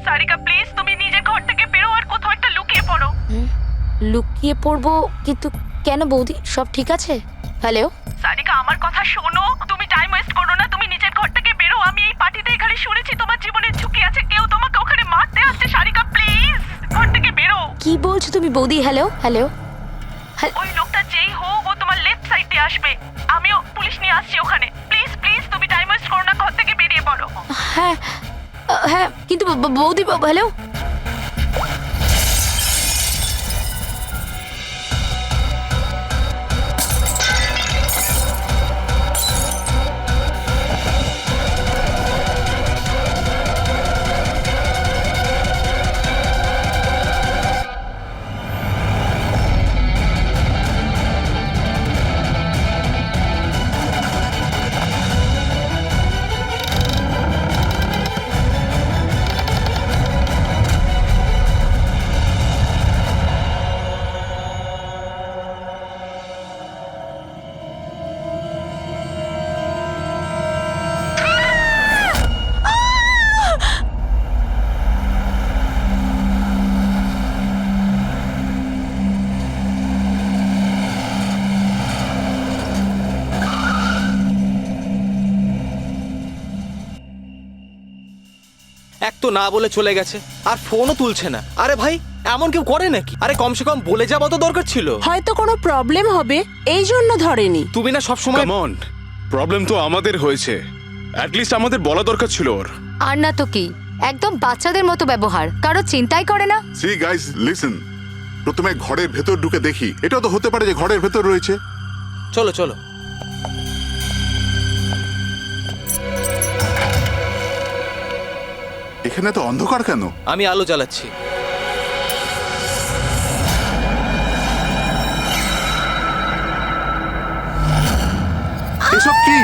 Sarika please তুমি নিজের ঘর থেকে বেরো আর কোথাও একটা লুকিয়ে পড়ো। লুকিয়ে পড়বো? কিন্তু কেন বৌদি, সব ঠিক আছে? হ্যালো সারিকা আমার কথা শোনো, তুমি টাইম ওয়েস্ট করো না, তুমি নিজের ঘর থেকে বেরো। আমি এই পার্টিতে এখানে শুনেছি তোমার জীবনের ঝুঁকি আছে, কেউ তোমাকে ওখানে মারতে আসছে। সারিকা প্লিজ ঘর থেকে বেরো। কি বলছো তুমি বৌদি? Hello hello. ওই লোকটা যেই হোক ও তোমার লেফট সাইড দিয়ে আসবে, আমিও পুলিশ নিয়ে আসছি ওখানে। প্লিজ প্লিজ তুমি টাইম ওয়েস্ট করো না, ঘর থেকে বেরিয়ে পড়ো। হ্যাঁ হ্যাঁ, কিন্তু বৌদি হ্যালো। এক তো না বলে চলে গেছে, আর ফোনও তুলছে না। আরে ভাই, এমন কেউ করে নাকি? আরে কমসে কম বলে যাওয়া তো দরকার ছিল। হয়তো কোনো প্রবলেম হবে এই জন্য ধরেনি। তুমি না সব সময় কাম অন, প্রবলেম তো আমাদের হয়েছে, অ্যাটলিস্ট আমাদের বলা দরকার ছিল ওর। আর না তো কি, একদম বাচ্চাদের মতো ব্যবহার, কারো চিন্তাই করে না। সি গাইস লিসেন, প্রথমে ঘরের ভেতর ঢুকে দেখি। এটাও তো হতে পারে যে ঘরের ভেতর রয়েছে। চলো চলো। এখানে তো অন্ধকার কেন? আমি আলো জ্বালাচ্ছি। এসব কি?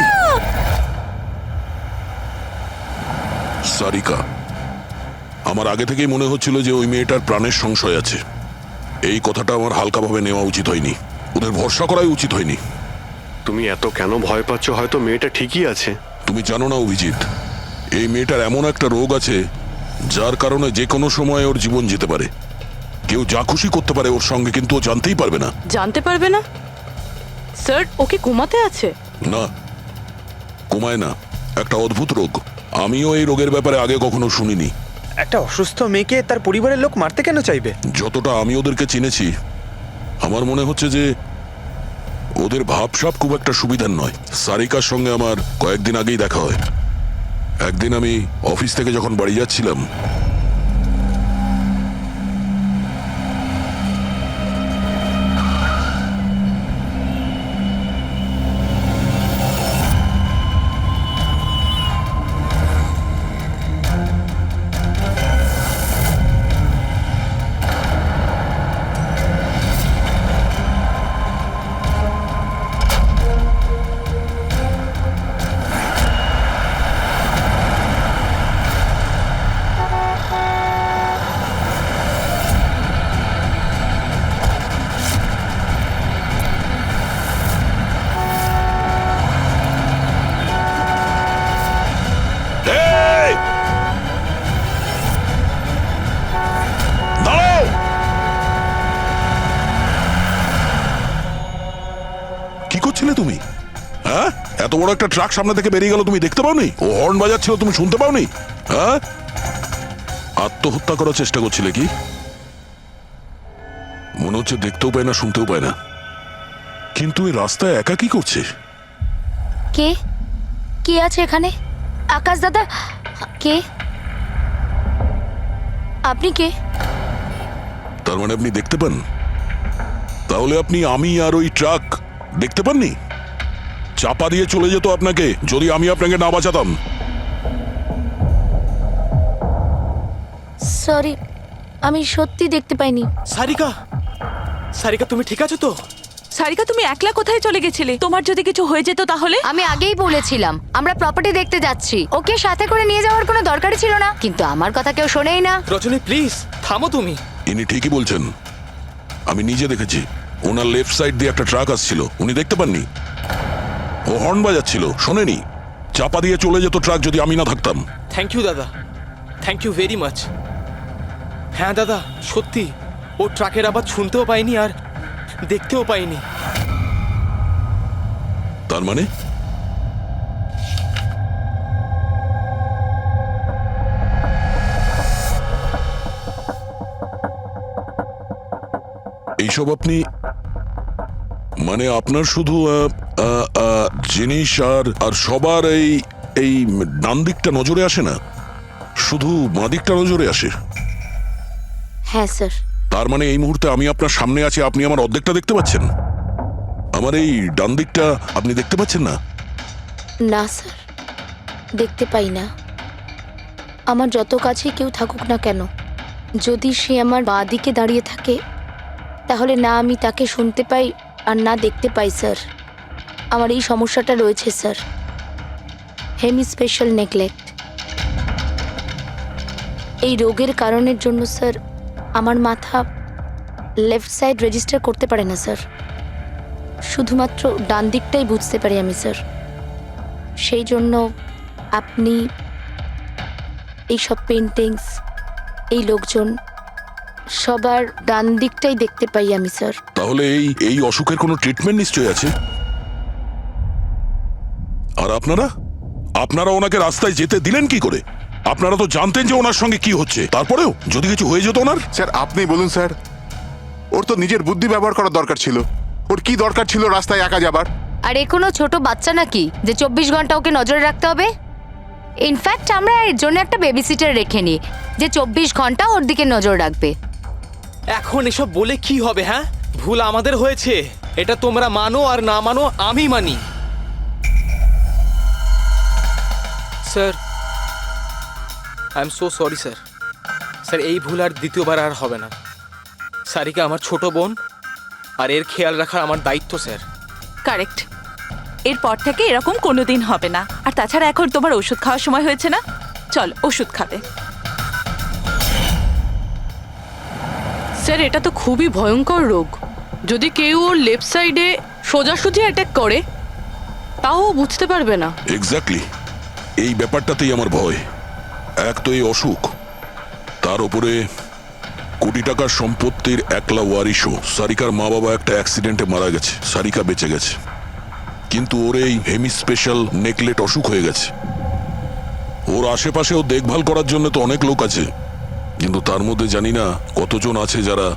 সারিকা, আমার আগে থেকেই মনে হচ্ছিল যে ওই মেয়েটার প্রাণের সংশয় আছে। এই কথাটা আমার হালকাভাবে নেওয়া উচিত হয়নি, ওদের ভরসা করাই উচিত হয়নি। তুমি এত কেন ভয় পাচ্ছ? হয়তো মেয়েটা ঠিকই আছে। তুমি জানো না অভিজিৎ, এই মেয়েটার এমন একটা রোগ আছে যার কারণে যে কোনো সময় ওর জীবন যেতে পারে। কেউ যা খুশি করতে পারে ওর সঙ্গে, কিন্তু ও জানতেই পারবে না। জানতে পারবে না? স্যার, ওকে ঘুমাতে আছে? না, কমায় না, একটা অদ্ভুত রোগ। আমিও এই রোগের ব্যাপারে আগে কখনো শুনিনি। একটা অসুস্থ মেয়েকে তার পরিবারের লোক মারতে কেন চাইবে? যতটা আমি ওদেরকে চিনেছি, আমার মনে হচ্ছে যে ওদের ভাবসাব খুব একটা সুবিধার নয়। সারিকার সঙ্গে আমার কয়েকদিন আগেই দেখা হয়। একদিন আমি অফিস থেকে যখন বাড়ি যাচ্ছিলাম, এই! দাঁড়াও! কি করছিলে তুমি? হ্যাঁ, এত বড় একটা ট্রাক সামনে থেকে বেরিয়ে গেল, তুমি দেখতে পাওনি? ও হর্ন বাজাচ্ছিল, তুমি শুনতে পাওনি? হ্যাঁ, আত্মহত্যা করার চেষ্টা করছিলে কি? মনে হচ্ছে দেখতেও পায় না, শুনতেও পায় না। কিন্তু এই রাস্তায় একা কি করছে? কে কে আছে এখানে? আকাশ দাদা? কে আপনি? কে? তার মানে আপনি দেখতে পান? তাহলে আপনি আমি আর ওই ট্রাক দেখতে পাননি? চাপা দিয়ে চলে যেত আপনাকে যদি আমি আপনাকে না বাঁচাতাম। সরি, আমি সত্যি দেখতে পাইনি। সারিকা, সারিকা তুমি ঠিক আছো তো? সারিকা, তুমি একলা কোথায় চলে গেছিলে? তোমার যদি কিছু হয়ে যেত তাহলে? আমি আগেই বলেছিলাম আমরা প্রপার্টি দেখতে যাচ্ছি, ওকে সাথে করে নিয়ে যাওয়ার কোনো দরকারই ছিল না, কিন্তু আমার কথা কেউ শোনেই না। রজনী প্লিজ থামো তুমি। ইনি ঠিকই বলছেন, আমি নিজে দেখেছি। ওনার লেফট সাইড দিয়ে একটা ট্রাক আসছিল, উনি দেখতে পাননি। ও হর্ন বাজাচ্ছিল, শোনেনি। চাপা দিয়ে চলে যেত ট্রাক যদি আমি না থাকতাম। থ্যাংক ইউ দাদা, থ্যাংক ইউ ভেরি মাচ। হ্যাঁ দাদা, সত্যি ও ট্রাকের আবার শুনতেও পাইনি আর দেখতেও পাইনি। তার মানে এইসব আপনি মানে আপনার শুধু জিনিস আর সবার এই ডান দিকটা নজরে আসে না, শুধু বাঁ দিকটা নজরে আসে। হ্যাঁ স্যার। তার মানে এই মুহূর্তে আমি আপনার সামনে আছি, আপনি আমার অর্ধেকটা দেখতে পাচ্ছেন, আমার এই ডান দিকটা আপনি দেখতে পাচ্ছেন না? না স্যার, দেখতে পাই না। আমার যত কাছে কেউ থাকুক না কেন, যদি সে আমার বাঁ দিকে দাঁড়িয়ে থাকে তাহলে না আমি তাকে শুনতে পাই আর না দেখতে পাই স্যার। আমার এই সমস্যাটা রয়েছে স্যার, হেমি স্পেশাল নেগলেক্ট। এই রোগের কারণের জন্য স্যার আমার মাথা লেফট সাইড রেজিস্টার করতে পারে না স্যার, শুধুমাত্র ডান দিকটাই বুঝতে পারি আমি স্যার। সেই জন্য আপনি এইসব পেন্টিংস, এই লোকজন সবার ডান দিকটাই দেখতে পাই আমি স্যার। তাহলে এই অসুখের কোনো ট্রিটমেন্ট নিশ্চয়ই আছে। আর আপনারা ওনাকে রাস্তায় যেতে দিলেন কি করে? আপনারা তো জানতেন যে ওনার সঙ্গে কি হচ্ছে, তারপরেও যদি কিছু হয়ে যেত ওনার। স্যার আপনি বলুন স্যার, ওর তো নিজের বুদ্ধি ব্যবহার করার দরকার ছিল। ওর কি দরকার ছিল রাস্তায় একা যাবার? আর এ কোনো ছোট বাচ্চা নাকি যে 24 ঘন্টা ওকে নজরে রাখতে হবে? ইনফ্যাক্ট আমরা এর জন্য একটা বেবি সিটার রেখে নিই যে 24 ঘন্টা ওর দিকে নজর রাখবে। এখন এসব বলে কি হবে? হ্যাঁ, ভুল আমাদের হয়েছে, এটা তোমরা মানো আর না মানো আমি মানি। Sir, I am so sorry sir. Sir এই ভুল আর দ্বিতীয়বার আর হবে না। সারিকা আমার ছোট বোন, আর এর খেয়াল রাখার আমার দায়িত্ব স্যার। কারেক্ট। এরপর থেকে এরকম কোনোদিন হবে না। আর তাছাড়া এখন তোমার ওষুধ খাওয়ার সময় হয়েছে না, চল ওষুধ খাবে। স্যার এটা তো খুবই ভয়ঙ্কর রোগ। যদি কেউ ওর লেফট সাইডে সোজাসুজি অ্যাটাক করে তাও ও বুঝতে পারবে না। এক্স্যাক্টলি, এই ব্যাপারটাতেই আমার ভয়। এক তো এই অসুখ, তার উপরে কোটি টাকার সম্পত্তির একলা ওয়ারিশও। সারিকার মা বাবা একটা অ্যাক্সিডেন্টে মারা গেছে, সারিকা বেঁচে গেছে, কিন্তু ওর এই হেমি স্পেশাল নেকলেট অসুখ হয়ে গেছে। ওর আশেপাশেও দেখভাল করার জন্য তো অনেক লোক আছে, কিন্তু তার মধ্যে জানি না কতজন আছে যারা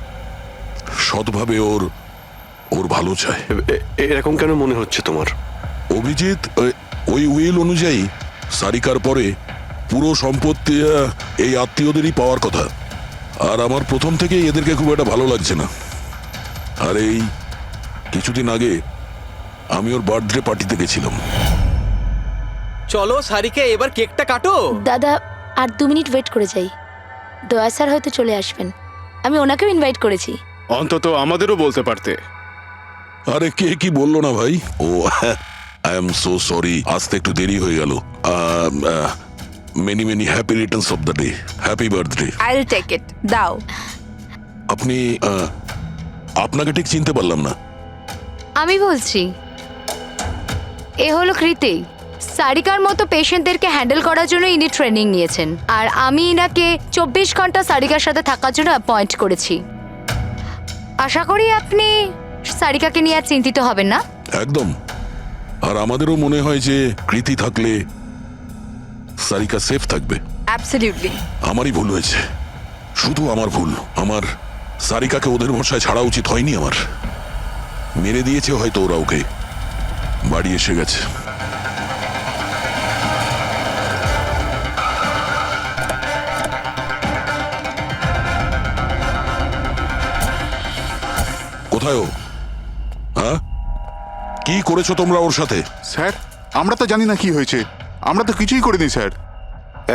সৎভাবে ওর ভালো চায়। এরকম কেন মনে হচ্ছে তোমার? অভিজিৎ, ওই উইল অনুযায়ী সারিকার পরে পুরো সম্পত্তি এই আত্মীয়দেরই পাওয়ার কথা। আর আমার প্রথম থেকেই এদেরকে খুব একটা ভালো লাগছে না। আর এই কিছুদিন আগে আমি ওর বার্থডে পার্টিতে গেছিলাম। চলো সারিকা, এবার কেকটা কাটো। দাদা আর 2 মিনিট ওয়েট করে যাই, দয়া স্যার হয়তো চলে আসবেন। আমি ওনাকেও ইনভাইট করেছি। অন্তত আমাদেরও বলতে পারতে। আরে কে কি বললো না ভাই? ও আই এম সো সরি, আসতে একটু দেরি হয়ে গেল। Many many happy returns of the day, happy birthday. I will take it, দাও। আপনি আপনাকে ঠিক চিনতে পারলাম না। আমি বলছি, এ হলো কৃতি। সারিকার মতো পেশেন্টদেরকে হ্যান্ডেল করার জন্য ইনি ট্রেনিং নিয়েছেন, আর আমি ইনাকে 24 ঘন্টা সারিকার সাথে থাকার জন্য অ্যাপয়েন্ট করেছি। আশা করি আপনি সারিকাকে নিয়ে আর চিন্তিত হবেন না। একদম। আর আমাদেরও মনে হয় যে কৃতি থাকলে সারিকা সেফ থাকবে। অ্যাবসলিউটলি। আমারই ভুল হয়েছে, শুধু আমার ভুল। আমার সারিকাকে ওদের ভরসায় ছাড়া উচিত হয়নি। আমার মেরে দিয়েছে হয়তো ওরা, ওকে বাড়ি এসে গেছে। কোথায় ও? হ্যাঁ, কি করেছো তোমরা ওর সাথে? স্যার আমরা তো জানি না কি হয়েছে, আমরা তো কিছুই করিনি স্যার।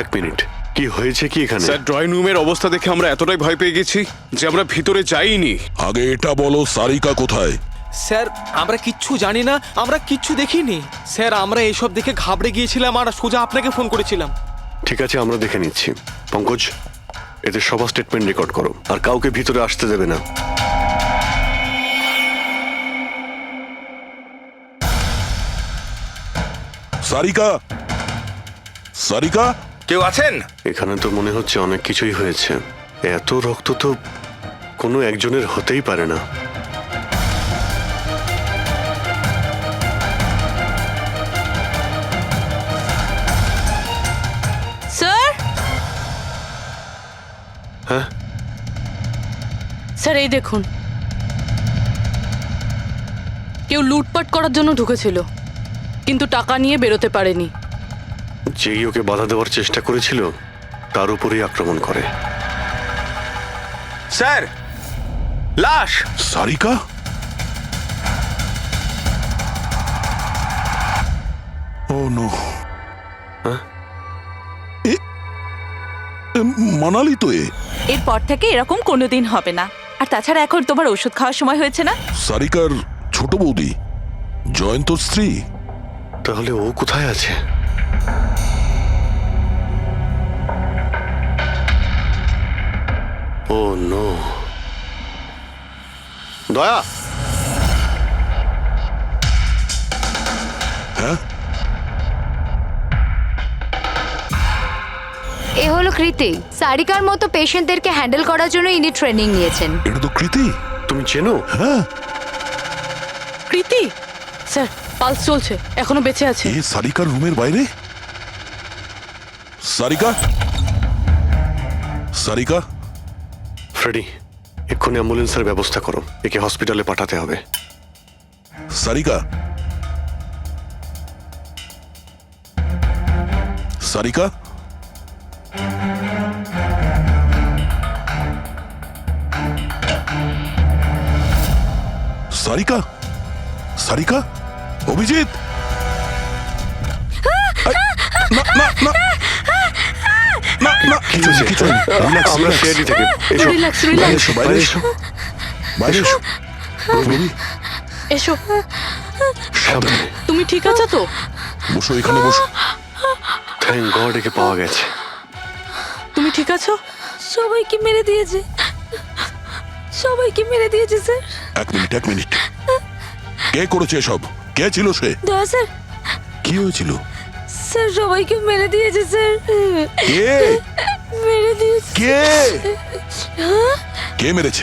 1 মিনিট, কি হয়েছে কি এখানে? স্যার, ড্রয়িং রুমের অবস্থা দেখে আমরা এতটাই ভয় পেয়ে গেছি যে আমরা ভিতরে যাইনি। আগে এটা বলো, সারিকা কোথায়? স্যার আমরা কিচ্ছু জানি না, আমরা কিচ্ছু দেখিনি স্যার। আমরা এইসব দেখে ঘাবড়ে গিয়েছিলাম আর সোজা আপনাকে ফোন করেছিলাম। ঠিক আছে, আমরা দেখে নিচ্ছি। পঙ্কজ, এদের সবার স্টেটমেন্ট রেকর্ড করো, আর কাউকে ভিতরে আসতে দেবে না। সারিকা, সারিকা, কেউ আছেন? এখানে তো মনে হচ্ছে অনেক কিছুই হয়েছে। এত রক্ত তো কোনো একজনের হতেই পারে না। স্যার হ্যাঁ, স্যার এই দেখুন, কেউ লুটপাট করার জন্য ঢুকেছিল, কিন্তু টাকা নিয়ে বেরোতে পারেনি। যেই ওকে বাধা দেওয়ার চেষ্টা করেছিল তার উপরেই আক্রমণ করে। স্যার, লাশ! সারিকা? ও নো। হ্যাঁ? মানালি তো এ। এরপর থেকে এরকম কোনোদিন হবে না। আর তাছাড়া এখন তোমার ওষুধ খাওয়ার সময় হয়েছে না? সারিকার ছোট বৌদি, জয়ন্তর স্ত্রী। তাহলে ও কোথায় আছে? ও নো। দয়া, হ্যাঁ? এ হলো কৃতি। সারিকার মতো পেশেন্টদেরকে হ্যান্ডেল করার জন্য ইনি ট্রেনিং নিয়েছেন। এটা তো কৃতি। তুমি চেনো? হ্যাঁ, কৃতি স্যার, পালস চলছে, এখনো বেঁচে আছে। এ সারিকার রুমের বাইরে? সারিকা? সারিকা? ফ্রেডি, এক্ষুনি অ্যাম্বুলেন্সের ব্যবস্থা করো, একে হসপিটালে পাঠাতে হবে। সারিকা? সারিকা? সারিকা? সারিকা? অভিজিৎ? না না না না না, কিছু নেই, কিছু নেই। Relax, আমরা relax. সিআইডি থেকে। এসো, রিল্যাক্স, বাইরে রিল্যাক্স, এসো, বাইরে এসো, বাইরে এসো। রবি, এসো। সাবধানে। তুমি ঠিক আছো তো? বসো, এখানে বসো। থ্যাংক গড একে পাওয়া গেছে। তুমি ঠিক আছো? সবাইকে মেরে দিয়েছে, সবাইকে মেরে দিয়েছে স্যার। এক মিনিট, এক মিনিট। কে করেছে এসব? কে ছিল সে? দয়া স্যার, কি হয়েছিল? স্যার সবাইকে মেরে দিয়েছে স্যার, কে? মেরে দিয়েছে, কে? কে মেরেছে?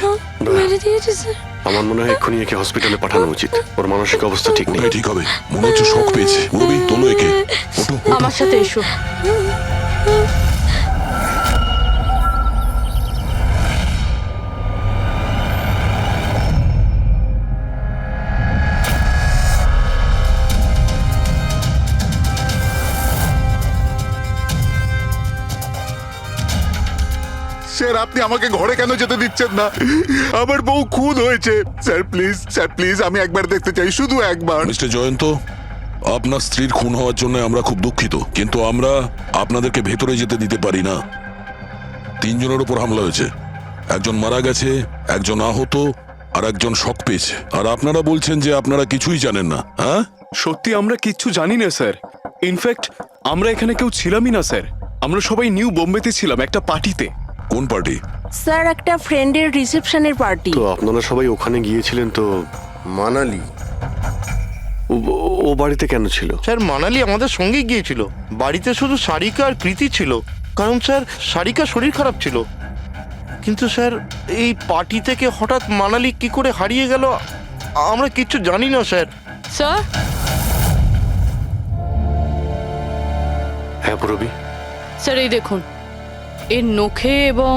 মেরে দিয়েছে স্যার। আমার মনে হয় এক্ষুনি একে হসপিটালে পাঠানো উচিত, ওর মানসিক অবস্থা ঠিক নেই। ওটাই ঠিক হবে, মনে হচ্ছে শক পেয়েছে। রবি, তোলো একে। ওঠো, ওঠো। আমার সাথে এসো। স্যার, আপনি আমাকে ঘরে কেন যেতে দিচ্ছেন না? আমার বউ খুন হয়েছে। স্যার প্লিজ, স্যার প্লিজ, আমি একবার দেখতে চাই, শুধু একবার। মিস্টার জয়ন্ত, আপনার স্ত্রীর খুন হওয়ার জন্য আমরা খুব দুঃখিত, কিন্তু আমরা আপনাদেরকে ভেতরে যেতে দিতে পারি না। 3 জনের উপর হামলা হয়েছে, একজন মারা গেছে, একজন আহত, আর একজন শক পেয়েছে। আর আপনারা বলছেন যে আপনারা কিছুই জানেন না। হ্যাঁ, সত্যি আমরা কিচ্ছু জানি না স্যার। ইনফ্যাক্ট আমরা এখানে কেউ ছিলামই না স্যার। আমরা সবাই নিউ বোম্বেতে ছিলাম একটা পার্টিতে। কোন পার্টি? স্যার একটা ফ্রেন্ডের রিসেপশনের পার্টি। তো আপনারা সবাই ওখানে গিয়েছিলেন তো? মানালি। ও বাড়িতে কেন ছিল? স্যার মানালি আমাদের সঙ্গে গিয়েছিল, বাড়িতে শুধু সারিকা আর কৃতি ছিল, কারণ স্যার সারিকা শরীর খারাপ ছিল। কিন্তু স্যার এই পার্টি থেকে হঠাৎ মানালি কি করে হারিয়ে গেল আমরা কিচ্ছু জানি না স্যার। স্যার, হ্যাঁ রবি। স্যার এই দেখুন, এর নখে এবং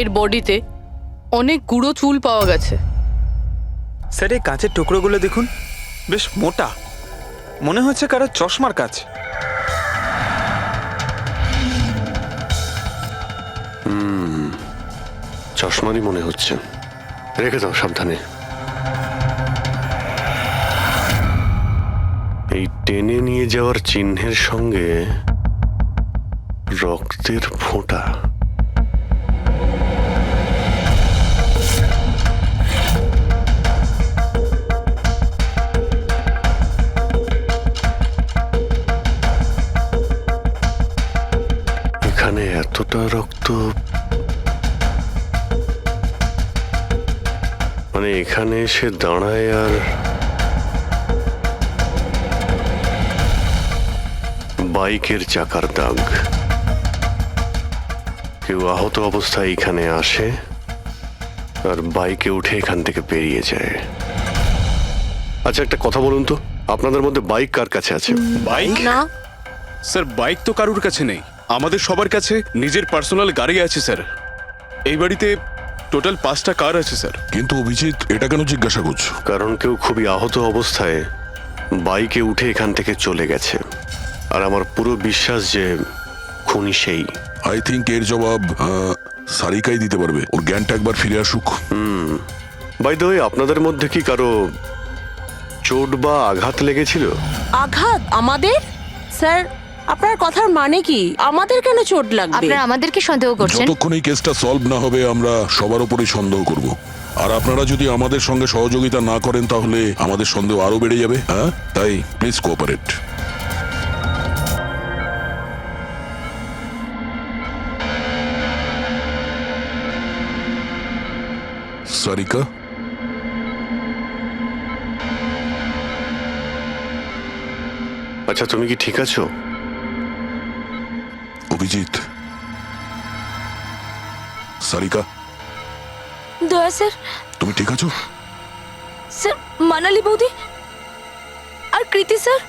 এর বডিতে অনেক গুঁড়ো চুল পাওয়া গেছে। স্যার, এই কাঁচের টুকরোগুলো দেখুন, বেশ মোটা, মনে হচ্ছে কারো চশমার কাজ। চশমারই মনে হচ্ছে। রেখে দাও সাবধানে। এই টেনে নিয়ে যাওয়ার চিহ্নের সঙ্গে রক্তের ফোঁটা। এখানে এতটা রক্ত, মানে এখানে এসে দাঁড়ায় আর বাইকের চাকার দাগ। কেউ আহত অবস্থায় এখানে আসে আর বাইকে উঠে এখান থেকে বেরিয়ে যায়। আচ্ছা একটা কথা বলুন তো, আপনাদের মধ্যে বাইক কার কাছে আছে? বাইক? না স্যার বাইক তো কারুর কাছে নেই, আমাদের সবার কাছে নিজের পার্সোনাল গাড়ি আছে স্যার। এই বাড়িতে টোটাল 5টা কার আছে স্যার। কিন্তু অভিজিৎ এটা কেন জিজ্ঞাসা করছো? কারণ কেউ খুবই আহত অবস্থায় বাইকে উঠে এখান থেকে চলে গেছে, আর আমার পুরো বিশ্বাস যে খুনি সেই। আই থিঙ্ক এর জবাব সারিকাই দিতে পারবে। ওর জ্ঞানটা একবার ফিরে আসুক। বাই দ্য ওয়ে, আপনাদের মধ্যে কি কারো চোট বা আঘাত লেগেছিল? আঘাত আমাদের? স্যার আপনার কথার মানে কি? আমাদের কেন চোট লাগবে? আপনারা আমাদেরকে সন্দেহ করছেন? যতক্ষণ এই কেসটা সলভ না হবে আমরা সবার উপরেই সন্দেহ করব। আর আপনারা যদি আমাদের সঙ্গে সহযোগিতা না করেন তাহলে আমাদের সন্দেহ আরো বেড়ে যাবে। হ্যাঁ, তাই প্লিজ কোঅপারেট। সারিকা, আচ্ছা তুমি কি ঠিক আছো? অভিজিৎ, সারিকা, দয়া স্যার। তুমি ঠিক আছো? স্যার মানালি বৌদি আর কৃতি স্যার।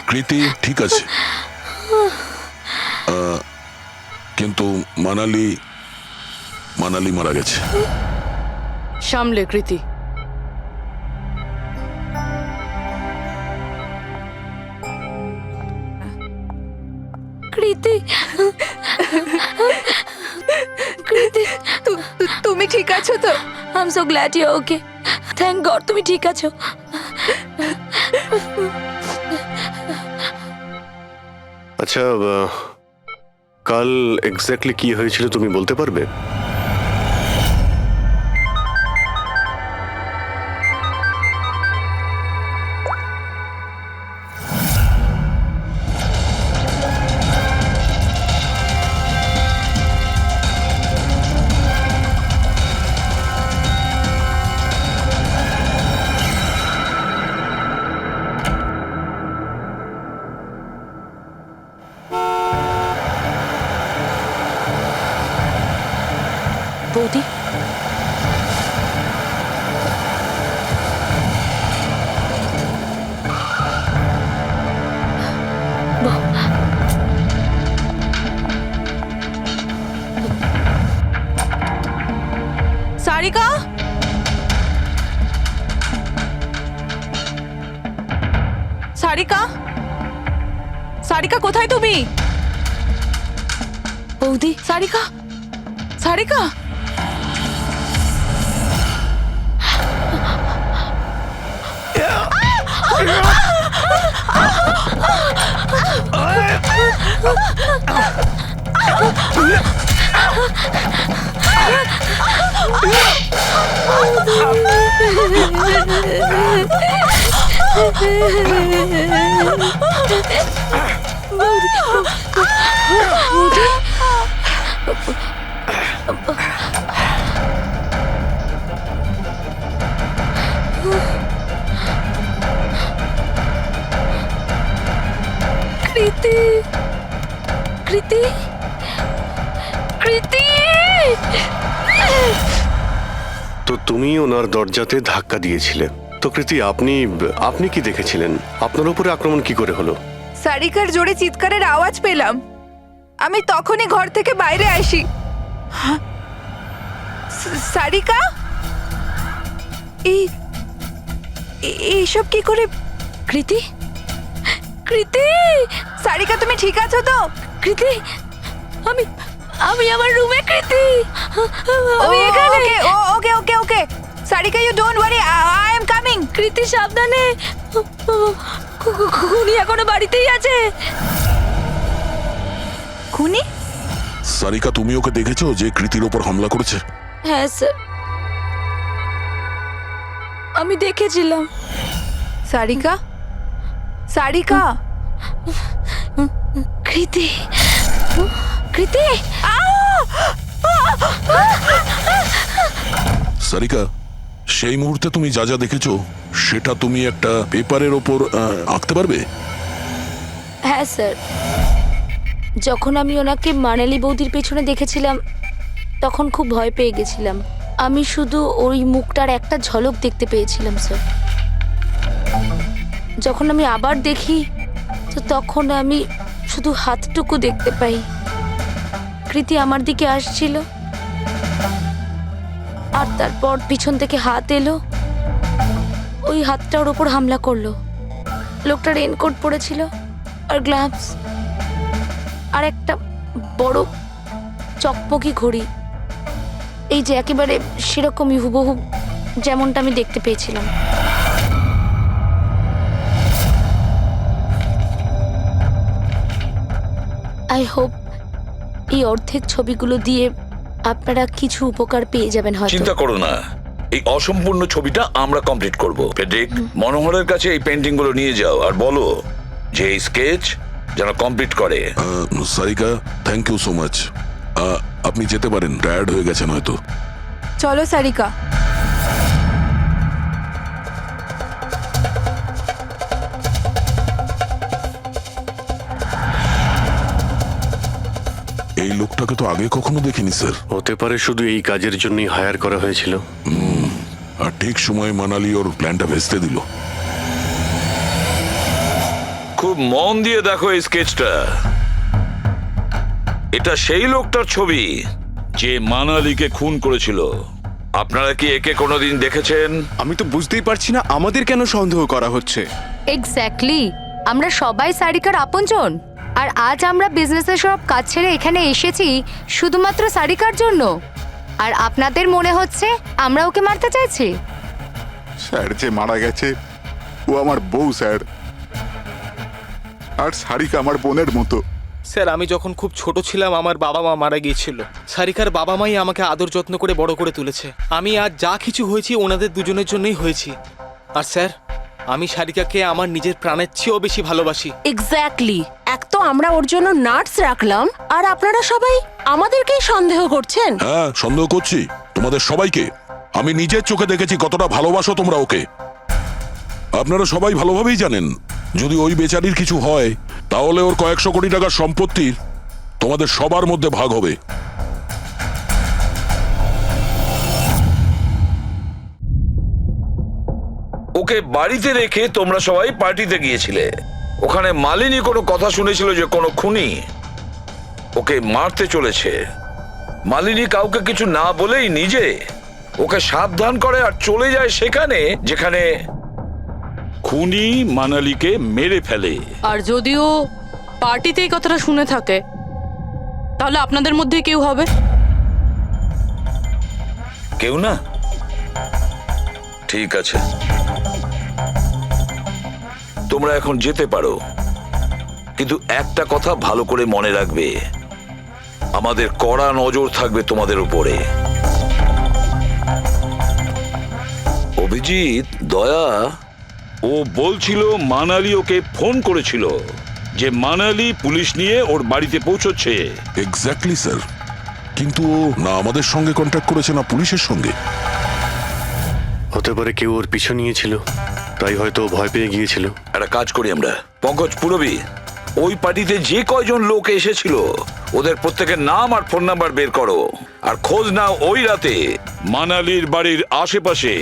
কৃতি ঠিক আছে, কিন্তু মানালি মারা গেছে। সামলে কৃতি। কৃতি কৃতি তুমি ঠিক আছো তো? I am so glad you okay. Thank god তুমি ঠিক আছো। আচ্ছা কাল এক্স্যাক্টলি কি হয়েছিল তুমি বলতে পারবে? বৌদি সারিকা, সারিকা, সারিকা কোথায় তুমি? বৌদি সারিকা, সারিকা, কৃতি কৃতি কৃতি। তো তুমি ওনার দরজাতে ধাক্কা দিয়েছিলে তো কৃতি, আপনি কি দেখেছিলেন? আপনার উপরে আক্রমণ কি করে হলো? সারিকার জোরে চিৎকারের আওয়াজ পেলাম, আমি তখনই ঘর থেকে বাইরে আসি। সারিকা, এইসব কি করে? কৃতি কৃতি সারিকা তুমি ঠিক আছো তো? কৃতি আমি আমি আমার রুমে। কৃতি আমি এখানে। Okay okay okay Sarika, you don't worry, I am coming. Kriti সাবধানে, খুনি এখনো বাড়িতেই আছে। খুনি? সারিকা, তুমি ওকে দেখেছো যে কৃতির ওপর হামলা করেছে? হ্যাঁ স্যার, আমি দেখেছিলাম। সারিকা, সারিকা, কৃতি কৃতি। সারিকা, সেই মুহূর্তে তুমি যা যা দেখেছো সেটা তুমি একটা পেপারের ওপর আঁকতে পারবে? হ্যাঁ স্যার। যখন আমি ওনাকে মানালি বৌদির পেছনে দেখেছিলাম তখন খুব ভয় পেয়ে গেছিলাম। আমি শুধু ওই মুখটার একটা ঝলক দেখতে পেয়েছিলাম স্যার। যখন আমি আবার দেখি তো তখন আমি শুধু হাতটুকু দেখতে পাই। কৃতি আমার দিকে আসছিল আর তারপর পিছন থেকে হাত এলো, ওই হাতটা ওর ওপর হামলা করলো। লোকটা রেনকোট পরেছিল আর গ্লাভস আর একটা বড় চকমকি ঘড়ি, এই যে একেবারে সেরকমই হুবহু যেমনটা আমি দেখতে পেয়েছিলাম। আই হোপ এই অর্ধেক ছবিগুলো দিয়ে আপনারা কিছু উপকার পেয়ে যাবেন হয়তো। চিন্তা করো না, এই অসম্পূর্ণ ছবিটা আমরা কমপ্লিট করব। ফেডরিক, মনোহরের কাছে এই পেন্টিং গুলো নিয়ে যাও আর বলো যে এই স্কেচ যেন কমপ্লিট করে। Sarika, thank you so much. আপনি যেতে পারেন, টায়ার্ড হয়ে গেছেন হয়তো। চলো সারিকা। এই লোকটাকে তো আগে কখনো দেখিনি স্যার। হতে পারে শুধু এই কাজের জন্যই হায়ার করা হয়েছিল। আর ঠিক সময় মানালি ওর প্ল্যানটা ভেস্তে দিল। খুব মন দিয়ে দেখো এই স্কেচটা। এটা সেই লোকটার ছবি যে মানালিকে খুন করেছিল। আপনারা কি একে কোনোদিন দেখেছেন? আমি তো বুঝতেই পারছি না আমাদের কেন সন্দেহ করা হচ্ছে। এক্স্যাক্টলি, আমরা সবাই সারিকার আপনজন। আর আজ আমরা বিজনেসের সব কাজ ছেড়ে এখানে এসেছি শুধুমাত্র সারিকার জন্য। আর আপনাদের মনে হচ্ছে আমরা ওকে মারতে চাইছি? স্যার যে মারা গেছে ও আমার বউ স্যার, আর সারিকা আমার বোনের মতো। স্যার আমি যখন খুব ছোট ছিলাম আমার বাবা মা মারা গিয়েছিল। সারিকার বাবা মাই আমাকে আদর যত্ন করে বড় করে তুলেছে। আমি আজ যা কিছু হয়েছি ওনাদের দুজনের জন্যই হয়েছি। আর স্যার আমি সারিকাকে আমার নিজের প্রাণের চেয়েও বেশি ভালোবাসি। এক্স্যাক্টলি, এক তো আমরা ওর জন্য নার্স রাখলাম আর আপনারা সবাই আমাদেরকেই সন্দেহ করছেন। হ্যাঁ, সন্দেহ করছি তোমাদের সবাইকে। আমি নিজের চোখে দেখেছি কতটা ভালোবাসো তোমরা ওকে। আপনারা সবাই ভালোভাবেই জানেন যদি ওই বেচারির কিছু হয় তাহলে ওর কয়েকশো কোটি টাকার সম্পত্তির তোমাদের সবার মধ্যে ভাগ হবে। ওকে বাড়িতে রেখে তোমরা সবাই পার্টিতে গিয়েছিলে। ওখানে মালিনী কোনো কথা শুনেছিল যে কোনো খুনি ওকে মারতে চলেছে। মালিনী কাউকে কিছু না বলেই নিজে ওকে সাবধান করে আর চলে যায় সেখানে যেখানে খুনি মানালিকে মেরে ফেলে। আর যদিও পার্টিতে এই কথাটা শুনে থাকে তাহলে আপনাদের মধ্যে কেউ হবে? কেউ না? ঠিক আছে, তোমরা এখন যেতে পারো, কিন্তু একটা কথা ভালো করে মনে রাখবে, আমাদের কড়া নজর থাকবে তোমাদের উপরে। অভিজিৎ, দয়া, ও বলছিল মানালি ওকে ফোন করেছিল যে মানালি পুলিশ নিয়ে ওর বাড়িতে পৌঁছচ্ছে। এক্স্যাক্টলি স্যার, কিন্তু ও না আমাদের সঙ্গে কন্ট্যাক্ট করেছে না পুলিশের সঙ্গে। হতে পারে কেউ ওর পিছু নিয়েছিল, তাই হয়তো ও ভয় পেয়ে গিয়েছিল। একটা কাজ করি আমরা, পঙ্কজ, পুরবী, ওই পার্টিতে যে কয়জন লোক এসেছিল ওদের প্রত্যেকের নাম আর ফোন নাম্বার বের করো আর খোঁজ নাও ওই রাতে মানালির বাড়ির আশেপাশে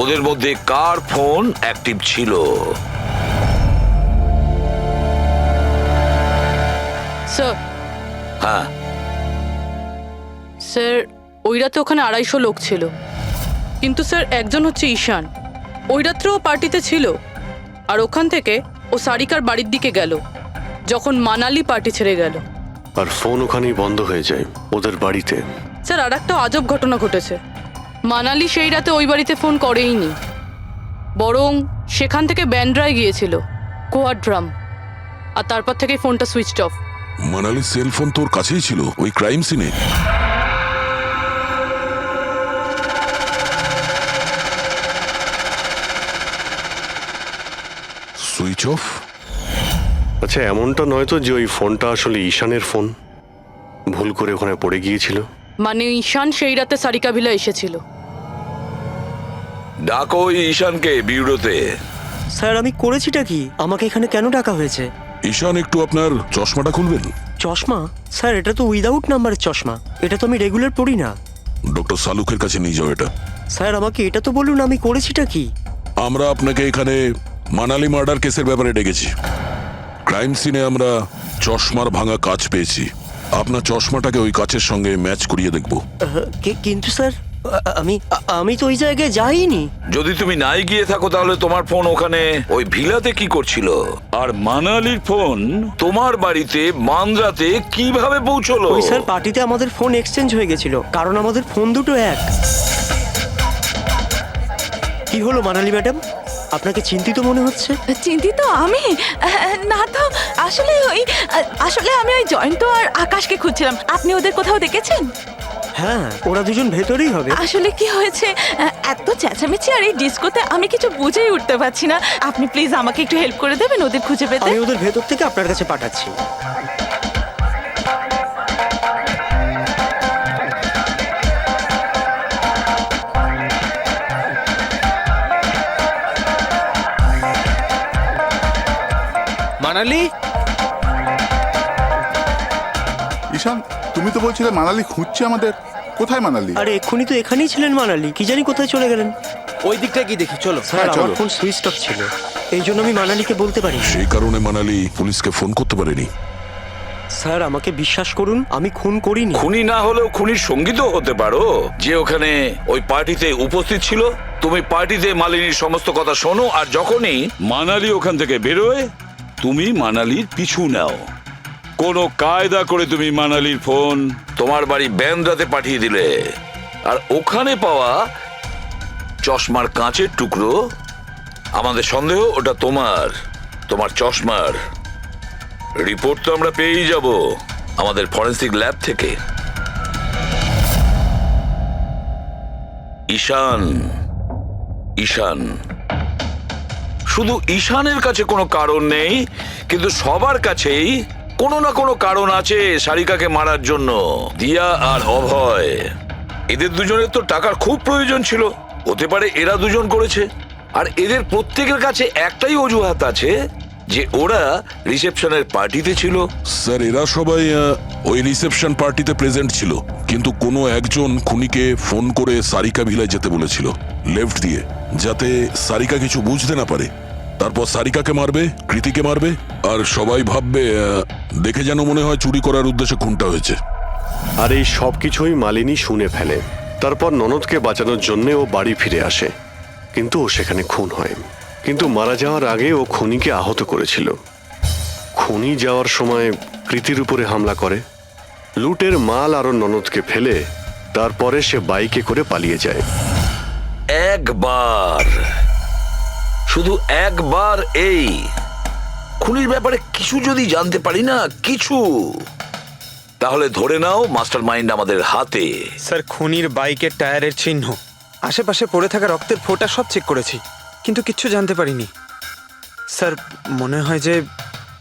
ওদের মধ্যে কার ফোন অ্যাক্টিভ ছিল। স্যার। হ্যাঁ স্যার, ওই রাতে ওখানে 250 লোক ছিল, কিন্তু স্যার একজন হচ্ছে ঈশান। ওই রাত্রেও পার্টিতে ছিল আর ওখান থেকে ও সারিকার বাড়ির দিকে গেল যখন মানালি পার্টি ছেড়ে গেল। আর ফোন ওখানেই বন্ধ হয়ে যায় ওদের বাড়িতে। স্যার আর একটা আজব ঘটনা ঘটেছে। মানালি সেই রাতে ওই বাড়িতে ফোন করেইনি, বরং সেখান থেকে ব্যান্ড্রায় গিয়েছিল, কোয়াড্রাম, আর তারপর থেকে ফোনটা সুইচ অফ। মানালির সেল ফোন তোর কাছেই ছিল ওই ক্রাইম সিনে? Switch off? আচ্ছা, এমনটা নয় তো যে ওই ফোনটা আসলে ঈশানের ফোন, ভুল করে ওখানে পড়ে গিয়েছিল? মানে ঈশান সেই রাতে সারিকা ভিলা এসেছিল। ডাকো ওই ঈশানকে বিউরোতে। স্যার আমি করেছিটা কি? আমাকে এখানে কেন ডাকা হয়েছে? ঈশান, একটু আপনার চশমাটা খুলবেন? চশমা? স্যার এটা তো উইদাউট নাম্বারের চশমা, এটা তো আমি রেগুলার পড়ি না। ডক্টর সালুকের কাছে নিয়ে যাও এটা। স্যার আমাকে এটা তো বলুন আমি করেছিটা কি? আমরা আপনাকে এখানে মানালি মার্ডার কেসের ব্যাপারে ডেকেছি। ক্রাইম সিনে আমরা চশমার ভাঙা কাঁচ পেয়েছি। আপনার চশমাটাকে ওই কাচের সঙ্গে ম্যাচ করিয়ে দেখব। কিন্তু স্যার আমি তো ওই জায়গায় যাইনি। যদি তুমি নাই গিয়ে থাকো তাহলে তোমার ফোন ওখানে ওই ভিলাতে কি করছিল? আর মানালির ফোন তোমার বাড়িতে মান্দ্রাতে কিভাবে পৌঁছলো? ওই স্যার পার্টিতে আমাদের ফোন এক্সচেঞ্জ হয়ে গেছিল, কারণ আমাদের ফোন দুটো এক। কি হলো মানালি ম্যাডাম, আপনাকে চিন্তিত মনে হচ্ছে? চিন্তিত আমি? না তো, আসলে আমি ওই জয়ন্ত আর আকাশকে খুঁজছিলাম। আপনি ওদের কোথাও দেখেছেন? হ্যাঁ, ওরা দুজন ভেতরেই হবে। আসলে কি হয়েছে, এত চেঁচামেচি আর এই ডিস্কোতে আমি কিছু বুঝেই উঠতে পারছি না। আপনি প্লিজ আমাকে একটু হেল্প করে দেবেন ওদের খুঁজে পেতে? আমি ওদের ভেতর থেকে আপনার কাছে পাঠাচ্ছি। মানালি, ঈশান, তুমি তো বলছিলে মানালি খুঁজছে আমাদের। কোথায় মানালি? আরে এক্ষুনি তো এখানেই ছিলেন মানালি, কি জানি কোথায় চলে গেলেন। ওই দিকটা কি দেখি, চলো। স্যার আমার ফোন সুইচ অফ ছিল, এই জন্য আমি মানালিকে বলতে পারি। সেই কারণে মানালি পুলিশকে ফোন করতে পারেনি। স্যার আমাকে বিশ্বাস করুন, আমি খুন করিনি। খুনি না হলেও খুনির সঙ্গী তো হতে পারো, যে ওখানে ওই পার্টিতে উপস্থিত ছিল। তুমি পার্টিতে মালিনীর সমস্ত কথা শোনো, আর যখনই মানালি ওখান থেকে বেরোয় তুমি মানালির পিছু নাও। কোনো কায়দা করে তুমি মানালির ফোন তোমার বাড়ি ব্যান্দ্রাতে পাঠিয়ে দিলে, আর ওখানে পাওয়া চশমার কাঁচের টুকরো, আমাদের সন্দেহ ওটা তোমার চশমার রিপোর্ট তো আমরা পেয়েই যাব আমাদের ফরেন্সিক ল্যাব থেকে। ঈশান শুধু ঈশানের কাছে কোনো কারণ নেই, কিন্তু সবার কাছেই কোনো না কোনো কারণ আছে সারিকাকে মারার জন্য। দিয়া আর অভয়, এদের দুজনের তো টাকার খুব প্রয়োজন ছিল, হতে পারে এরা দুজন করেছে। আর এদের প্রত্যেকের কাছে একটাই অজুহাত আছে, যে ওরা রিসেপশনের পার্টিতে ছিল। স্যার এরা সবাই ওই রিসেপশন পার্টিতে প্রেজেন্ট ছিল, কিন্তু কোনো একজন খুনিকে ফোন করে সারিকা ভিলায় যেতে বলেছিল লেফট দিয়ে, যাতে সারিকা কিছু বুঝতে না পারে। তারপর সারিকাকে মারবে, কৃতিকে মারবে, আর সবাই ভাববে দেখে যেন মনে হয় চুরি করার উদ্দেশ্যে খুনটা হয়েছে। আর এই সব কিছুই মালিনী শুনে ফেলে। তারপর ননদকে বাঁচানোর জন্য ও বাড়ি ফিরে আসে, কিন্তু ও সেখানে খুন হয়। কিন্তু মারা যাওয়ার আগে ও খুনিকে আহত করেছিল। খুনি যাওয়ার সময় কৃতির উপরে হামলা করে, লুটের মাল আরো ননদকে ফেলে তারপরে সে বাইকে করে পালিয়ে যায়। শুধু একবার এই খুনির ব্যাপারে কিছু যদি জানতে পারি না, কিছু, তাহলে ধরে নাও মাস্টার মাইন্ড আমাদের হাতে। স্যার খুনির বাইকের টায়ারের চিহ্ন, আশেপাশে পড়ে থাকা রক্তের ফোঁটা সব চেক করেছি, কিন্তু কিচ্ছু জানতে পারিনি। স্যার মনে হয় যে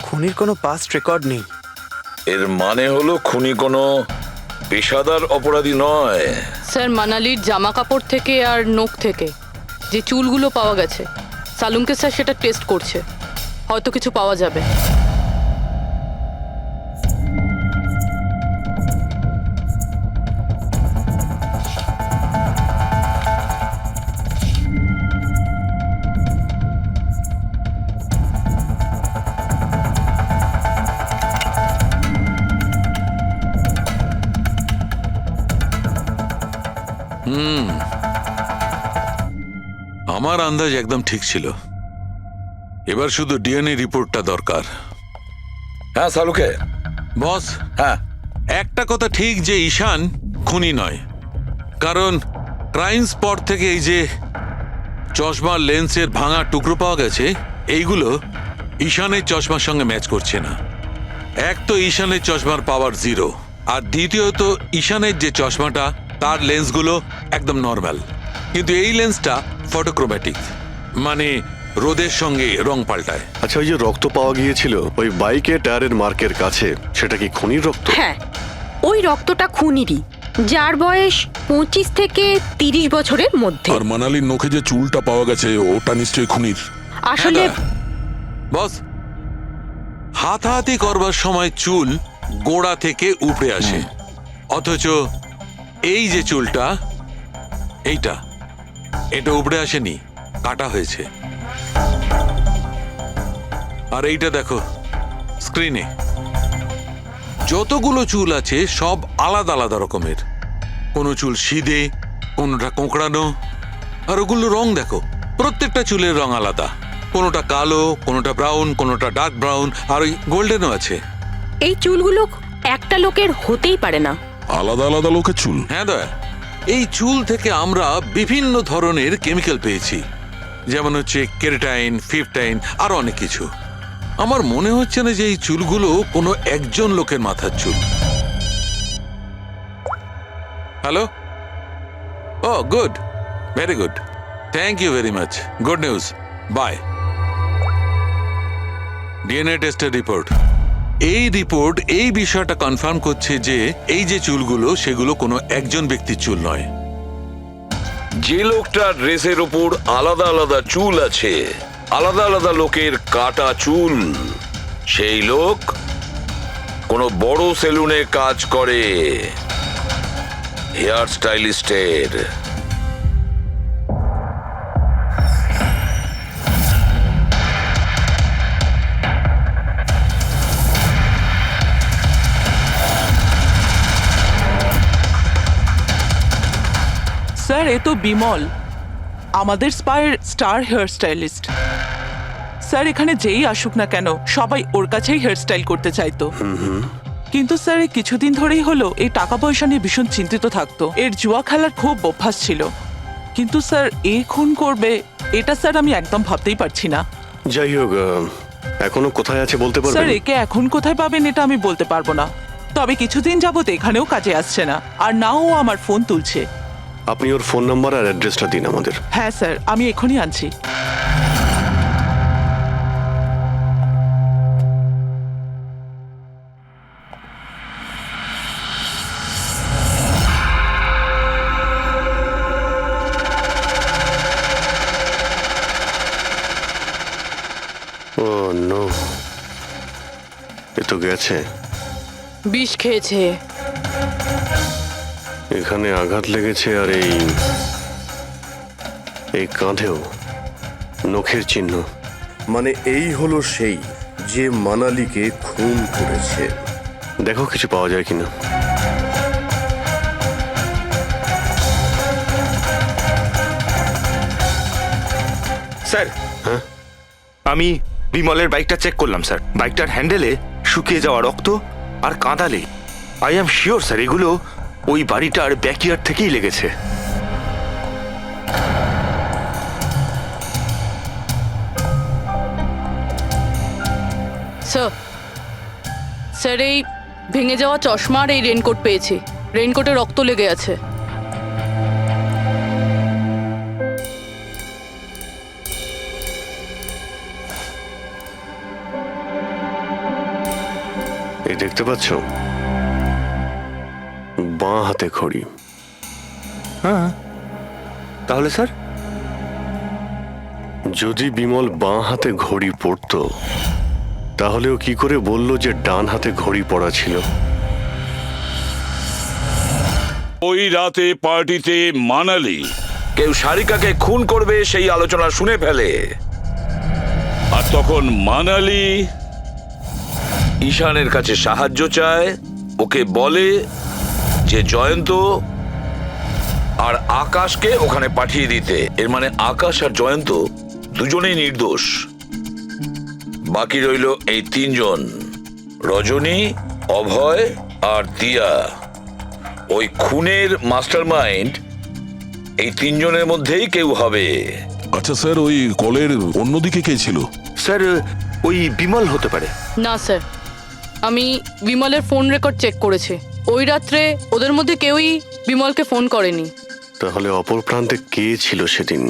খুনির কোনো পাস্ট রেকর্ড নেই। এর মানে হলো খুনি কোনো পেশাদার অপরাধী নয়। স্যার মানালির জামা কাপড় থেকে আর নখ থেকে যে চুলগুলো পাওয়া গেছে, সালুমকে স্যার সেটা টেস্ট করছে, হয়তো কিছু পাওয়া যাবে। আমার আন্দাজ একদম ঠিক ছিল, এবার শুধু ডিএনএ রিপোর্টটা দরকার। হ্যাঁ সালুকে বস, হ্যাঁ একটা কথা ঠিক যে ঈশান খুনি নয়, কারণ ক্রাইম স্পট থেকে এই যে চশমার লেন্সের ভাঙা টুকরো পাওয়া গেছে, এইগুলো ঈশানের চশমার সঙ্গে ম্যাচ করছে না। এক তো ঈশানের চশমার পাওয়ার 0, আর দ্বিতীয়ত ঈশানের যে চশমাটা তার লেন্সগুলো একদম নর্মাল, কিন্তু এই লেন্সটা ফটোক্রোম্যাটিক, মানে রোদের সঙ্গে রং পাল্টায়। আচ্ছা, ওই যে রক্ত পাওয়া গিয়েছিল ওই বাইকে টায়ারের মার্কের কাছে, সেটা কি খুনির রক্ত? হ্যাঁ, ওই রক্তটা খুনিরই, যার বয়স 25 থেকে 30 বছরের মধ্যে। আর মানালির নখে যে চুলটা পাওয়া গেছে ওটা নিশ্চয়ই খুনির। আসলে বস, হাতাহাতি করবার সময় চুল গোড়া থেকে উপড়ে আসে, অথচ এই যে চুলটা, এটা উপড়ে আসেনি, কাটা হয়েছে। আর এইটা দেখো স্ক্রিনে, যতগুলো চুল আছে সব আলাদা আলাদা রকমের। কোনো চুল সিধে, কোনোটা কোঁকড়ানো, আর ওগুলো রং দেখো, প্রত্যেকটা চুলের রং আলাদা। কোনোটা কালো, কোনোটা ব্রাউন, কোনোটা ডার্ক ব্রাউন, আর ওই গোল্ডেনও আছে। এই চুলগুলো একটা লোকের হতেই পারে না। আলাদা আলাদা লোকের চুল? হ্যাঁ দয়া, এই চুল থেকে আমরা বিভিন্ন ধরনের কেমিক্যাল পেয়েছি, যেমন হচ্ছে কেরাটিন, ফিফটাইন, আরো অনেক কিছু। আমার মনে হচ্ছে না যে এই চুলগুলো কোনো একজন লোকের মাথার চুল। Hello, oh good, very good, thank you very much, good news, bye. DNA টেস্টের রিপোর্ট, এই রিপোর্ট এই বিষয়টা কনফার্ম করছে যে এই যে চুলগুলো সেগুলো কোনো একজন ব্যক্তির চুল নয়। যে লোকটার ড্রেসের ওপর আলাদা আলাদা চুল আছে, আলাদা আলাদা লোকের কাটা চুল, সেই লোক কোনো বড় সেলুনে কাজ করে, হেয়ার স্টাইলিস্টের। স্যার, এ তো বিমল, আমাদের স্পায়ের স্টার হেয়ার স্টাইলিস্ট। স্যার, এখানে যেই আসুক না কেন সবাই ওর কাছেই হেয়ার স্টাইল করতে চাইতো। কিন্তু স্যার, এই কিছুদিন ধরেই হলো এই টাকা পয়সা নিয়ে ভীষণ চিন্তিত থাকতো। এর জুয়া খেলার খুব অভ্যাস ছিল। কিন্তু স্যার, এ খুন করবে এটা স্যার আমি একদম ভাবতেই পারছি না। যাই হোক, এখনো কোথায় আছে বলতে স্যার, পারবেন? একে এখন কোথায় পাবেন এটা আমি বলতে পারবো না, তবে কিছুদিন যাবত এখানেও কাজে আসছে না, আর না ও আমার ফোন তুলছে। আপনি ওর ফোন নাম্বার আর অ্যাড্রেসটা দিন আমাদের। হ্যাঁ স্যার, আমি এখনই আনছি। ও নো, এ তো গেছে। বিষ খেয়েছে। এখানে আঘাত লেগেছে, আর এই কাঁধেও নখের চিহ্ন। মানে এই হলো সেই যে মানালিকে খুন করেছে। দেখো কিছু পাওয়া যায় কিনা। স্যার, হ্যাঁ, আমি বিমলের বাইকটা চেক করলাম স্যার। বাইকটার হ্যান্ডেলে শুকিয়ে যাওয়া রক্ত আর কাঁদালে আই এম শিওর স্যার এগুলো ওই বাড়িটার ব্যাকইয়ার্ড থেকেই লেগেছে। স্যার, এই ভেঙে যাওয়া চশমা আর এই রেনকোট পেয়েছি। রেনকোটে রক্ত লেগে আছে। এই দেখতে পাচ্ছ, বাঁ হাতে ঘড়ি। হ্যাঁ, তাহলে স্যার যদি বিমল বাঁ হাতে ঘড়ি পরতো তাহলে ও কি করে বলল যে ডান হাতে ঘড়ি পরা ছিল? ওই রাতে পার্টিতে মানালি কেউ সারিকাকে খুন করবে সেই আলোচনা শুনে ফেলে, আর তখন মানালি ঈশানের কাছে সাহায্য চায়। ওকে বলে যে জয়ন্ত আর আকাশকে ওখানে পাঠিয়ে দিতে। এর মানে আকাশ আর জয়ন্ত দুজনেই নির্দোষ। বাকি রইল এই তিনজন, রজনী, অভয় আর দিয়া। ওই খুনের মাস্টারমাইন্ড এই তিনজনের মধ্যেই কেউ হবে। আচ্ছা স্যার, ওই কলের অন্যদিকে কে ছিল? স্যার, ওই বিমল হতে পারে। না স্যার, আমি বিমলের ফোন রেকর্ড চেক করেছি। ওই রাত্রে ওদের মধ্যে কেউই বিমলকে ফোন করেনি। তাহলে অপর প্রান্তে কে ছিল সেদিন?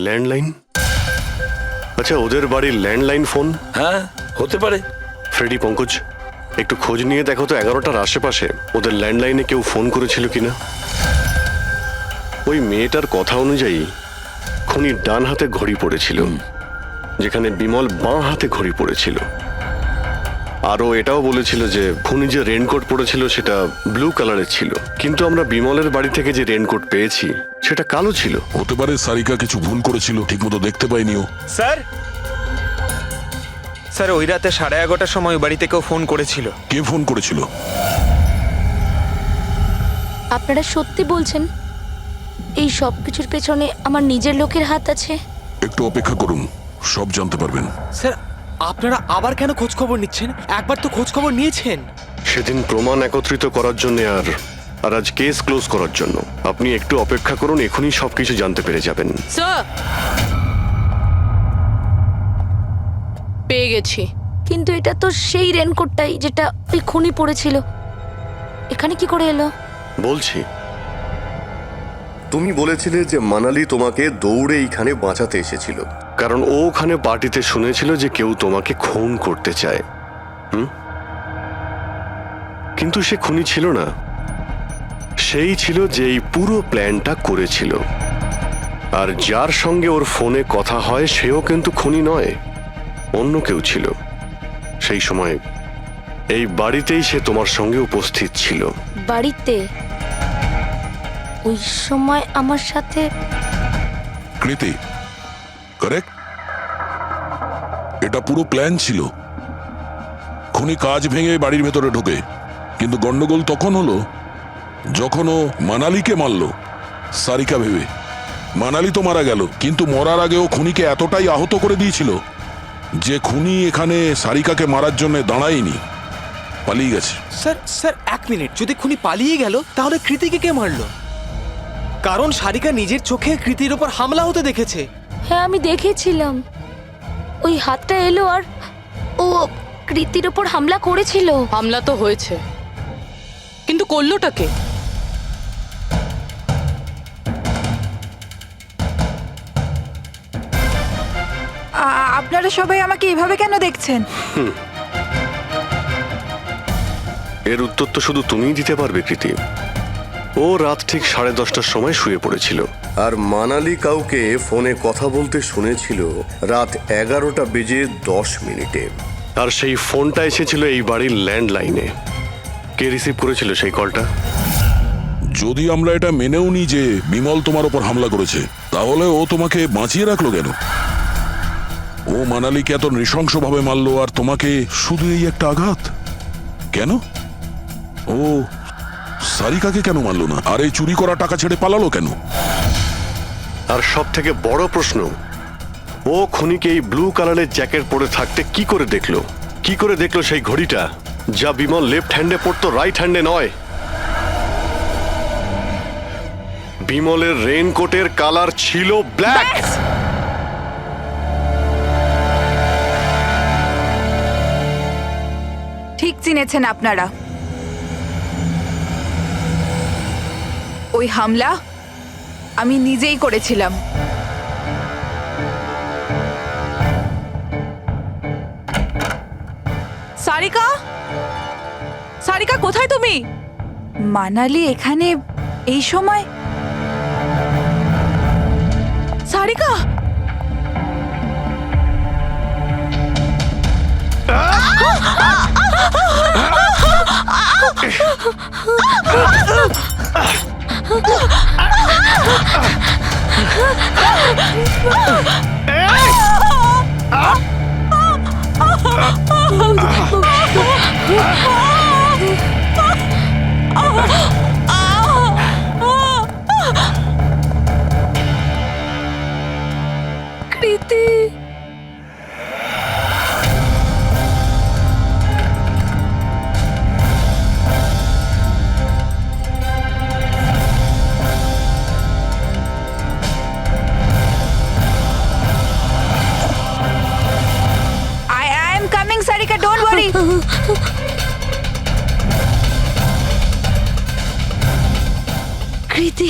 ল্যান্ডলাইন? আচ্ছা, ওদের বাড়ির ল্যান্ডলাইন ফোন? হ্যাঁ, হতে পারে। ফ্রেডি, পঙ্কজ, একটু খোঁজ নিয়ে দেখো তো 11টার আশেপাশে ওদের ল্যান্ডলাইনে কেউ ফোন করেছিল কিনা। ওই মেয়েটার কথা অনুযায়ী খুনি ডান হাতে ঘড়ি পড়েছিল, যেখানে বিমল বাঁ হাতে ঘড়ি পড়েছিল। আর ও এটাও বলেছিল যে খুনি যে রেনকোট পরেছিল সেটা ব্লু কালারের ছিল, কিন্তু আমরা বিমলের বাড়ি থেকে যে রেনকোট পেয়েছি সেটা কালো ছিল। হতে পারে সারিকা কিছু ভুল করেছিল, ঠিকমতো দেখতে পাইনি ও। স্যার স্যার ওই রাতে 11:30টার সময় ওই বাড়িতে কেউ ফোন করেছিল। কে ফোন করেছিল? আপনারা সত্যি বলছেন এই সব কিছুর পেছনে আমার নিজের লোকের হাত আছে? একটু অপেক্ষা করুন, সব জানতে পারবেন। স্যার আপনারা আবার কেন খোঁজ খবর নিচ্ছেন? একবার তো খোঁজ খবর নিয়েছেন। সেদিন প্রমাণ একত্রিত করার জন্য আর আজ কেস ক্লোজ করার জন্য। আপনি একটু অপেক্ষা করুন, এখনই সবকিছু জানতে পেরে যাবেন। স্যার পেয়ে গেছি। কিন্তু এটা তো সেই রেনকোটটাই যেটা ওই খুনি পড়েছিল। এখানে কি করে এলো? বলছি, তুমি বলেছিলে যে মানালি তোমাকে দৌড়ে এইখানে বাঁচাতে এসেছিল। কারণ ও ওখানে পার্টিতে শুনেছিল যে কেউ তোমাকে খুন করতে চায়। কিন্তু সে খুনি ছিল না, সেই ছিল যে এই পুরো প্ল্যানটা করেছিল। আর যার সঙ্গে ওর ফোনে কথা হয় সেও কিন্তু খুনি নয়, অন্য কেউ ছিল। সেই সময় এই বাড়িতেই সে তোমার সঙ্গে উপস্থিত ছিল। বাড়িতে? ওই সময় আমার সাথে কৃতি, কারেক্ট? এটা পুরো প্ল্যান ছিল। খুনি কাজ ভেঙে বাড়ির ভেতরে ঢোকে, কিন্তু গন্ডগোল তখন হলো যখন ও মানালিকে মারল সারিকা ভেবে। মানালি তো মারা গেল, কিন্তু মরার আগে ও খুনিকে এতটাই আহত করে দিয়েছিল যে খুনি এখানে সারিকাকে মারার জন্য দাঁড়ায়নি, পালিয়ে গেছে। স্যার স্যার 1 মিনিট, যদি খুনি পালিয়ে গেল তাহলে কৃতিকে কে মারলো? কারণ সারিকা নিজের চোখে কৃতির ওপর হামলা হতে দেখেছে। হ্যাঁ, আমি দেখেছিলাম। ওই হাতটা এলো আর ও কৃতির ওপর হামলা করেছিল। হামলা তো হয়েছে, কিন্তু করলোটা কে? আপনারা সবাই আমাকে এভাবে কেন দেখছেন? এর উত্তর তো শুধু তুমিই দিতে পারবে কৃতি। ও রাত ঠিক 10:30টার সময় শুয়ে পড়েছিল। আর মানালি কাউকে ফোনে কথা বলতে শুনেছিল রাত 11:10 আর সেই ফোনটা এসেছিল এই বাড়ির ল্যান্ডলাইনে। কে রিসিভ করেছিল সেই কলটা? যদি আমরা এটা মেনেও নিই যে বিমল তোমার ওপর হামলা করেছে, তাহলে ও তোমাকে বাঁচিয়ে রাখলো কেন? ও মানালিকে এত নৃশংসভাবে মারলো আর তোমাকে শুধু এই একটা আঘাত কেন? ও সারিকাকে কেন মারলো না? আর এই চুরি করা টাকা ছেড়ে পালালো কেন? আর সব থেকে বড় প্রশ্ন, ও খুনিকে এই ব্লু কালারের জ্যাকেট পরে থাকতে কি করে দেখলো? কি করে দেখলো সেই ঘড়িটা যা বিমল লেফট হ্যান্ডে পড়তো, রাইট হ্যান্ডে নয়? বিমলের রেইনকোটের কালার ছিল ব্ল্যাক। ঠিক চিনেছেন আপনারা। ওই হামলা আমি নিজেই করেছিলাম। সারিকা, সারিকা কোথায় তুমি? মানালি এখানে এই সময়? সারিকা, কৃতি, I am coming, Sarika, don't worry. কৃতি,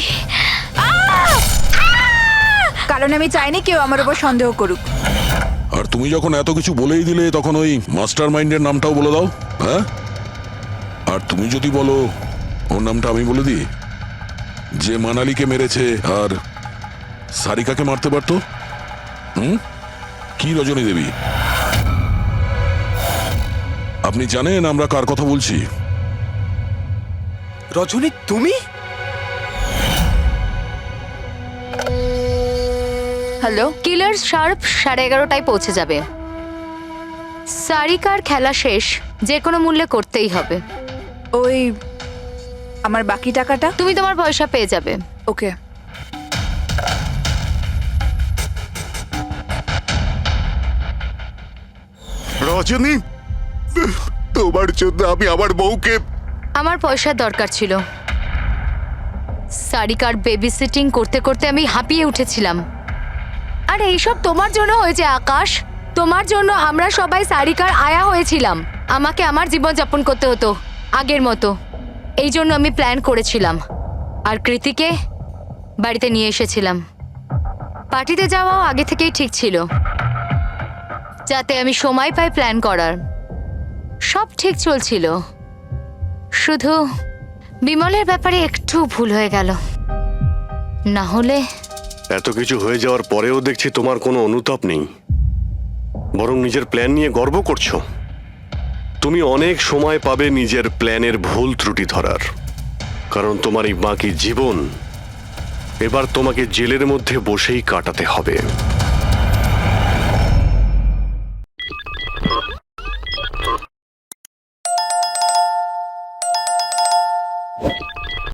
কারণ আমি চাইনি কেউ আমার উপর সন্দেহ করুক। আর তুমি যখন এত কিছু বলেই দিলে, তখন ওই মাস্টার মাইন্ডের নামটাও বলে দাও। হ্যাঁ, আর তুমি যদি বলো ওর নামটা আমি বলে দিই, যে মানালিকে মেরেছে আর সারিকাকে মারতে পারতো। কি রজনী দেবী? আপনি জানেন আমরা কার কথা বলছি? রজনী তুমি? হ্যালো, কিলার শার্প 11:30টায় পৌঁছে যাবে। সারিকার খেলা শেষ, যে কোনো মূল্যে করতেই হবে। ওই আমার বাকি টাকাটা? তুমি তোমার পয়সা পেয়ে যাবে। ওকে। রজনী, তোমার জন্য আমি আমার বউকে... আমার পয়সার দরকার ছিল। সারিকার বেবি সিটিং করতে করতে আমি হাঁপিয়ে উঠেছিলাম। আর এইসব তোমার জন্য হয়েছে আকাশ। তোমার জন্য আমরা সবাই সারিকার আয়া হয়েছিলাম। আমাকে আমার জীবন যাপন করতে হতো আগের মতো। এই জন্য আমি প্ল্যান করেছিলাম আর কৃতিকে বাড়িতে নিয়ে এসেছিলাম। পার্টিতে যাওয়াও আগে থেকেই ঠিক ছিল, যাতে আমি সময় পাই প্ল্যান করার। সব ঠিক চলছিল, শুধু বিমলের ব্যাপারে একটু ভুল হয়ে গেল। না হলে... এত কিছু হয়ে যাওয়ার পরেও দেখছি তোমার কোনো অনুতাপ নেই, বরং নিজের প্ল্যান নিয়ে গর্ব করছো। তুমি অনেক সময় পাবে নিজের প্ল্যানের ভুল ত্রুটি ধরার, কারণ তোমার এই বাকি জীবন এবার তোমাকে জেলের মধ্যে বসেই কাটাতে হবে।